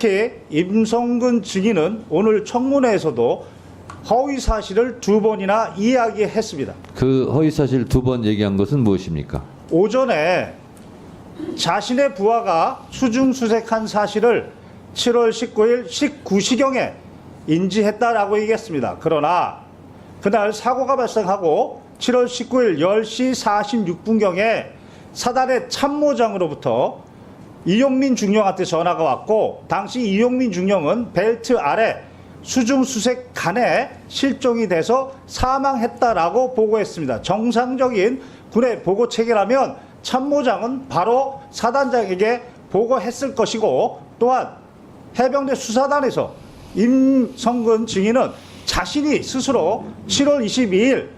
특히 임성근 증인은 오늘 청문회에서도 허위 사실을 2번이나 이야기했습니다. 그 허위 사실 2번 얘기한 것은 무엇입니까? 오전에 자신의 부하가 수중수색한 사실을 7월 19일 19시경에 인지했다라고 얘기했습니다. 그러나 그날 사고가 발생하고 7월 19일 10시 46분경에 사단의 참모장으로부터 이용민 중령한테 전화가 왔고, 당시 이용민 중령은 벨트 아래 수중수색 간에 실종이 돼서 사망했다라고 보고했습니다. 정상적인 군의 보고 체계라면 참모장은 바로 사단장에게 보고했을 것이고, 또한 해병대 수사단에서 임성근 증인은 자신이 스스로 7월 22일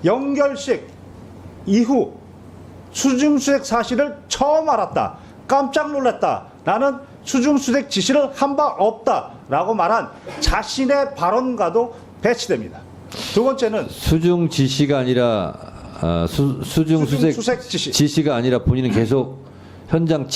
영결식 이후 수중수색 사실을 처음 알았다, 깜짝 놀랐다, 나는 수중수색 지시를 한 바 없다라고 말한 자신의 발언과도 배치됩니다. 두 번째는 수중 지시가 아니라 수중수색 지시가 아니라 본인은 계속 현장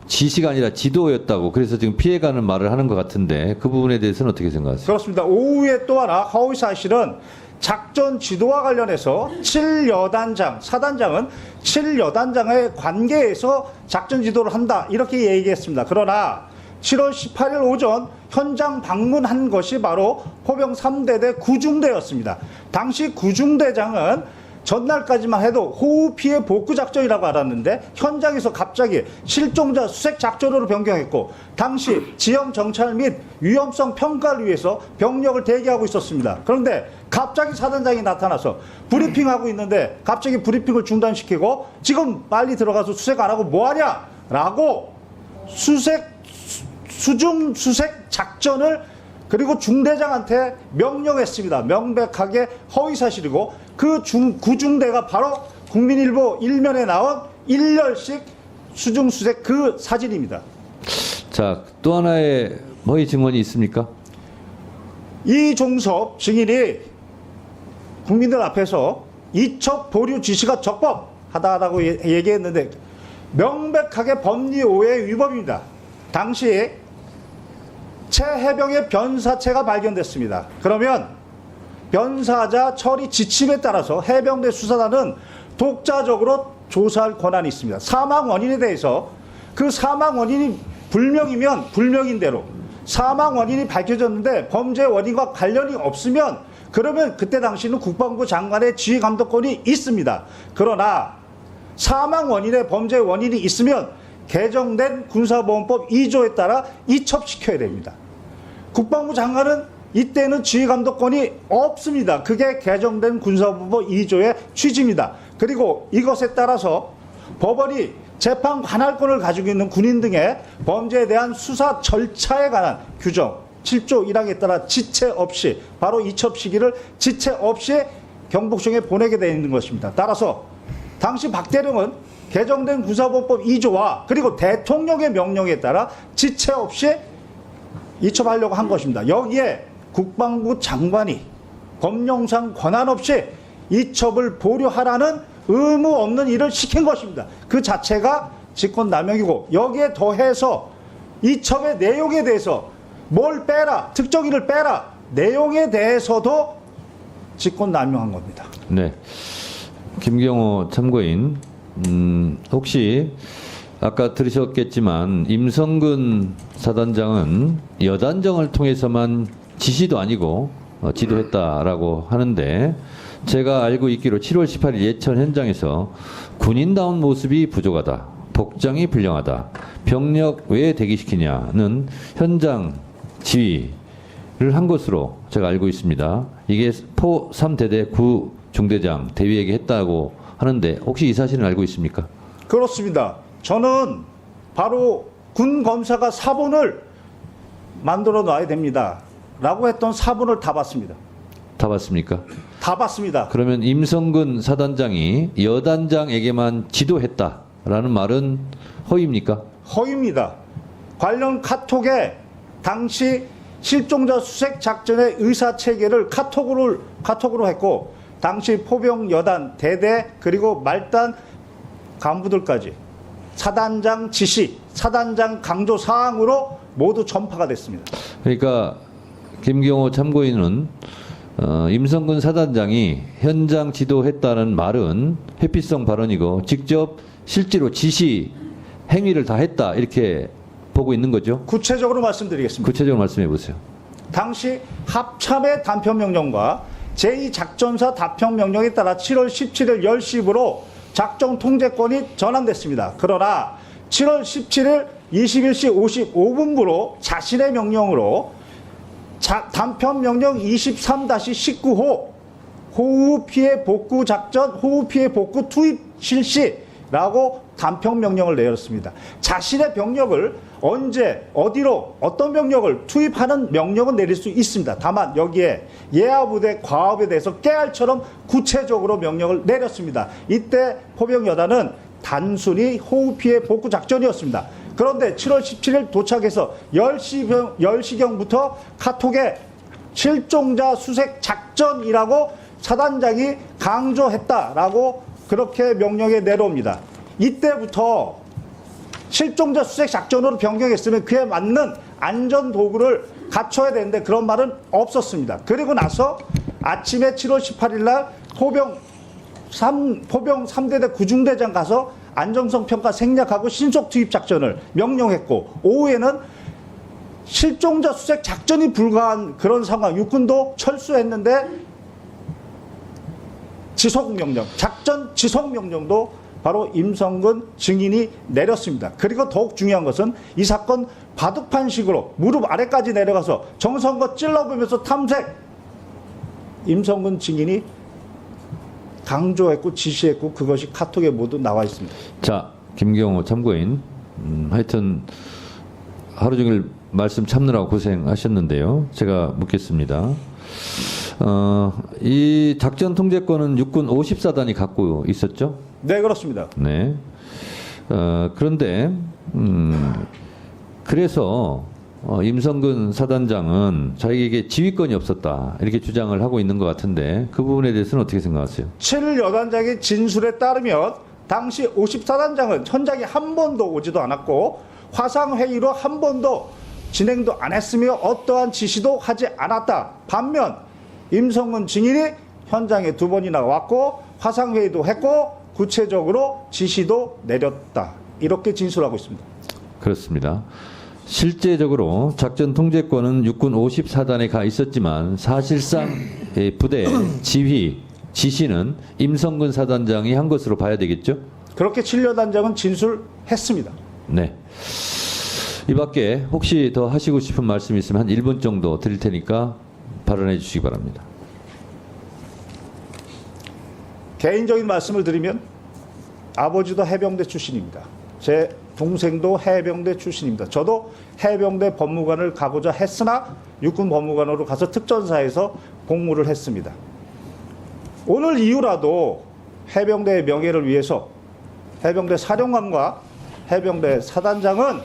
지시가 아니라 지도였다고, 그래서 지금 피해가는 말을 하는 것 같은데 그 부분에 대해서는 어떻게 생각하세요? 그렇습니다. 오후에 또 하나 허위 사실은 작전 지도와 관련해서 7여단장, 사단장은 7여단장의 관계에서 작전 지도를 한다, 이렇게 얘기했습니다. 그러나 7월 18일 오전 현장 방문한 것이 바로 포병 3대대 구중대였습니다. 당시 구중대장은 전날까지만 해도 호우 피해 복구 작전이라고 알았는데 현장에서 갑자기 실종자 수색 작전으로 변경했고, 당시 지형 정찰 및 위험성 평가를 위해서 병력을 대기하고 있었습니다. 그런데 갑자기 사단장이 나타나서 브리핑하고 있는데 갑자기 브리핑을 중단시키고 지금 빨리 들어가서 수색 안 하고 뭐하냐 라고 수중 수색 작전을 그리고 중대장한테 명령했습니다. 명백하게 허위 사실이고, 그 구중대가 바로 국민일보 일면에 나온 일렬식 수중수색 그 사진입니다. 자, 또 하나의 허위 증언이 있습니까? 이종섭 증인이 국민들 앞에서 이첩 보류 지시가 적법하다라고 얘기했는데 명백하게 법리 오해 위법입니다. 당시 최해병의 변사체가 발견됐습니다. 그러면 변사자 처리 지침에 따라서 해병대 수사단은 독자적으로 조사할 권한이 있습니다. 사망 원인에 대해서 그 사망 원인이 불명이면 불명인 대로, 사망 원인이 밝혀졌는데 범죄 원인과 관련이 없으면 그러면 그때 당시는 국방부 장관의 지휘 감독권이 있습니다. 그러나 사망 원인에 범죄 원인이 있으면 개정된 군사보험법 2조에 따라 이첩시켜야 됩니다. 국방부 장관은 이때는 지휘감독권이 없습니다. 그게 개정된 군사보험법 2조의 취지입니다. 그리고 이것에 따라서 법원이 재판 관할권을 가지고 있는 군인 등의 범죄에 대한 수사 절차에 관한 규정 7조 1항에 따라 지체 없이, 바로 이첩 시기를 지체 없이 경복청에 보내게 되어 있는 것입니다. 따라서 당시 박 대령은 개정된 군사보험법 2조와 그리고 대통령의 명령에 따라 지체 없이 이첩하려고 한 것입니다. 여기에 국방부 장관이 법령상 권한 없이 이첩을 보류하라는 의무 없는 일을 시킨 것입니다. 그 자체가 직권남용이고, 여기에 더해서 이첩의 내용에 대해서 뭘 빼라, 특정인을 빼라, 내용에 대해서도 직권남용한 겁니다. 네, 김경호 참고인, 혹시 아까 들으셨겠지만 임성근 사단장은 여단정을 통해서만 지시도 아니고 지도했다라고 하는데, 제가 알고 있기로 7월 18일 예천 현장에서 군인다운 모습이 부족하다, 복장이 불량하다, 병력 왜 대기시키냐는 현장 지휘를 한 것으로 제가 알고 있습니다. 이게 포 3대대 구 중대장 대위에게 했다고 하는데 혹시 이 사실은 알고 있습니까? 그렇습니다. 저는 바로 군 검사가 사본을 만들어 놔야 됩니다 라고 했던 사본을 다 봤습니다. 다 봤습니까? 다 봤습니다. 그러면 임성근 사단장이 여단장에게만 지도했다라는 말은 허위입니까? 허위입니다. 관련 카톡에 당시 실종자 수색 작전의 의사 체계를 카톡으로 했고, 당시 포병 여단 대대 그리고 말단 간부들까지 사단장 지시, 사단장 강조 사항으로 모두 전파가 됐습니다. 그러니까 김경호 참고인은 임성근 사단장이 현장 지도했다는 말은 회피성 발언이고 직접 실제로 지시 행위를 다 했다 이렇게 보고 있는 거죠. 구체적으로 말씀드리겠습니다. 구체적으로 말씀해 보세요. 당시 합참의 단편명령과 제2작전사 답변명령에 따라 7월 17일 10시부로 작전 통제권이 전환됐습니다. 그러나 7월 17일 21시 55분부로 자신의 명령으로 단편명령 23-19호 호우 피해 복구 작전, 호우 피해 복구 투입 실시라고 단편명령을 내렸습니다. 자신의 병력을 언제, 어디로, 어떤 병력을 투입하는 명령은 내릴 수 있습니다. 다만 여기에 예하부대 과업에 대해서 깨알처럼 구체적으로 명령을 내렸습니다. 이때 포병여단은 단순히 호우 피해 복구 작전이었습니다. 그런데 7월 17일 도착해서 10시경부터 카톡에 실종자 수색 작전이라고 사단장이 강조했다라고 그렇게 명령에 내려옵니다. 이때부터 실종자 수색 작전으로 변경했으면 그에 맞는 안전 도구를 갖춰야 되는데 그런 말은 없었습니다. 그리고 나서 아침에 7월 18일 날 포병 3대대 구중대장 가서 안정성 평가 생략하고 신속 투입 작전을 명령했고, 오후에는 실종자 수색 작전이 불가한 그런 상황, 육군도 철수했는데 지속명령, 작전 지속명령도 바로 임성근 증인이 내렸습니다. 그리고 더욱 중요한 것은 이 사건 바둑판식으로 무릎 아래까지 내려가서 정성껏 찔러보면서 탐색, 임성근 증인이 강조했고 지시했고 그것이 카톡에 모두 나와 있습니다. 자, 김경호 참고인, 하여튼 하루 종일 말씀 참느라고 고생하셨는데요. 제가 묻겠습니다. 이 작전 통제권은 육군 54단이 갖고 있었죠? 네, 그렇습니다. 네. 그런데 그래서 임성근 사단장은 자기에게 지휘권이 없었다 이렇게 주장을 하고 있는 것 같은데 그 부분에 대해서는 어떻게 생각하세요? 7일 여단장의 진술에 따르면 당시 54단장은 현장에 한 번도 오지도 않았고 화상회의로 한 번도 진행도 안 했으며 어떠한 지시도 하지 않았다. 반면 임성근 증인이 현장에 2번이나 왔고 화상회의도 했고 구체적으로 지시도 내렸다. 이렇게 진술하고 있습니다. 그렇습니다. 실제적으로 작전 통제권은 육군 54단에 가 있었지만 사실상 부대 지휘, 지시는 임성근 사단장이 한 것으로 봐야 되겠죠? 그렇게 7여단장은 진술했습니다. 네. 이 밖에 혹시 더 하시고 싶은 말씀 있으면 한 1분 정도 드릴 테니까 발언해 주시기 바랍니다. 개인적인 말씀을 드리면 아버지도 해병대 출신입니다. 제 동생도 해병대 출신입니다. 저도 해병대 법무관을 가고자 했으나 육군 법무관으로 가서 특전사에서 복무를 했습니다. 오늘 이후라도 해병대의 명예를 위해서 해병대 사령관과 해병대 사단장은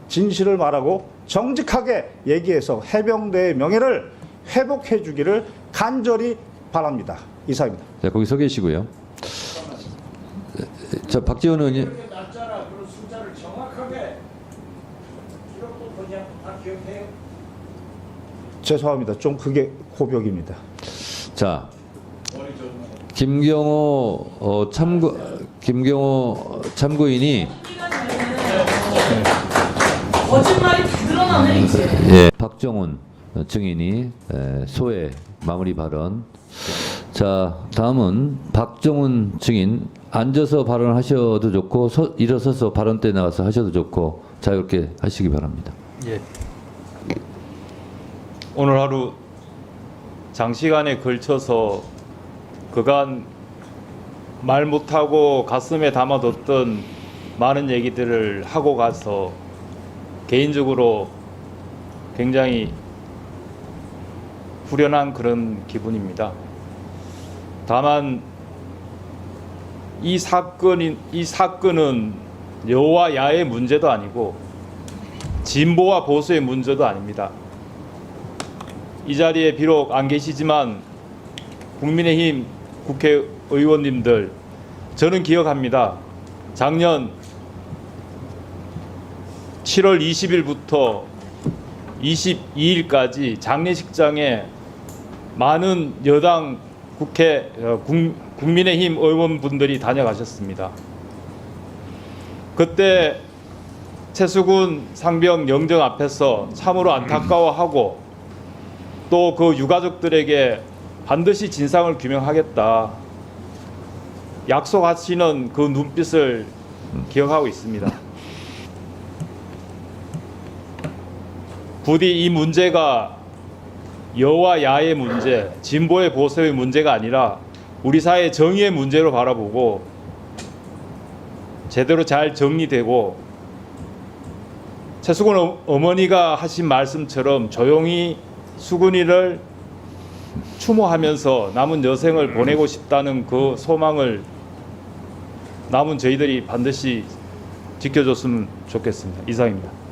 진실을 말하고 정직하게 얘기해서 해병대의 명예를 회복해 주기를 간절히 바랍니다. 이상입니다. 자, 거기 서 계시고요. 자, 박지원 의원님. 날짜나 그런 숫자를 정확하게 기록도 보지 않고 다 기억해요. 죄송합니다. 좀 그게 고벽입니다. 자, 김경호 참고인이 거짓말이 다 드러나네 이제. 예, 박정훈 증인이 소회 마무리 발언. 자, 다음은 박정훈 증인 앉아서 발언하셔도 좋고 일어서서 발언 때 나가서 하셔도 좋고 자유롭게 하시기 바랍니다. 예. 오늘 하루 장시간에 걸쳐서 그간 말 못하고 가슴에 담아뒀던 많은 얘기들을 하고 가서 개인적으로 굉장히 후련한 그런 기분입니다. 다만 이 사건은 여와 야의 문제도 아니고 진보와 보수의 문제도 아닙니다. 이 자리에 비록 안 계시지만 국민의힘 국회의원님들, 저는 기억합니다. 작년 7월 20일부터 22일까지 장례식장에 많은 여당 국회 국민의힘 의원분들이 다녀가셨습니다. 그때 최수근 상병 영정 앞에서 참으로 안타까워하고 또 그 유가족들에게 반드시 진상을 규명하겠다 약속하시는 그 눈빛을 기억하고 있습니다. 부디 이 문제가 여와 야의 문제, 진보의 보수의 문제가 아니라 우리 사회의 정의의 문제로 바라보고 제대로 잘 정리되고 최수근 어머니가 하신 말씀처럼 조용히 수근이를 추모하면서 남은 여생을 보내고 싶다는 그 소망을 남은 저희들이 반드시 지켜줬으면 좋겠습니다. 이상입니다.